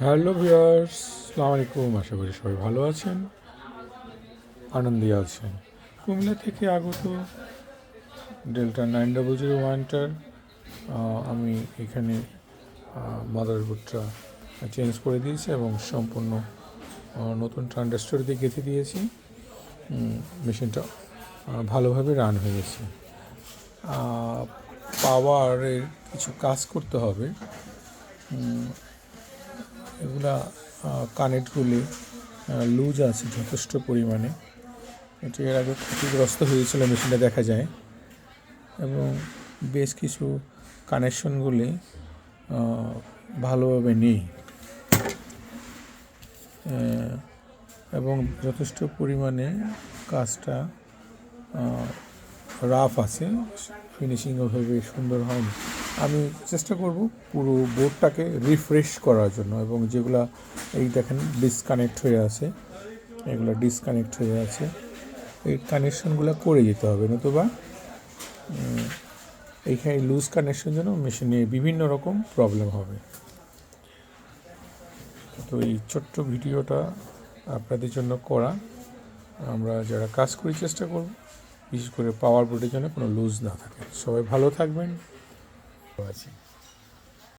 Hello viewers, আসসালামু আলাইকুম। আশা করি সবাই ভালো আছেন, আনন্দে আছেন। কুমিল্লা থেকে আগত ডেল্টা 9001টার আমি এখানে মাদারবোর্ডটা চেঞ্জ করে দিয়েছি এবং সম্পূর্ণ নতুন ট্রানজিস্টর দিয়ে গেঁথে দিয়েছি। মেশিনটা ভালোভাবে রান হয়ে গেছে। পাওয়ারের কিছু কাজ করতে হবে। এগুলা কানেক্টগুলি লুজ আছে যথেষ্ট পরিমাণে। এটি এর আগে ক্ষতিগ্রস্ত হয়েছিল মেশিনটা দেখা যায়, এবং বেশ কিছু কানেকশনগুলি ভালোভাবে নেই এবং যথেষ্ট পরিমাণে কাজটা রাফ আছে, ফিনিশিং ওভাবে সুন্দর হয়নি। আমি চেষ্টা করব পুরো বোর্ডটাকে রিফ্রেশ করার জন্য, এবং যেগুলো এই দেখেন ডিসকানেক্ট হয়ে আছে, এগুলো ডিসকানেক্ট হয়ে আছে, এই কানেকশনগুলো করে যেতে হবে, নতুবা এইখানে লুজ কানেকশন জন্য মেশিনে বিভিন্ন রকম প্রবলেম হবে। তো এই ছোট্ট ভিডিওটা আপনাদের জন্য করা। আমরা যারা কাজ করি চেষ্টা করব বিশেষ করে পাওয়ার বোর্ডের জন্য কোনো লুজ না থাকে। সবাই ভালো থাকবেন। আছি।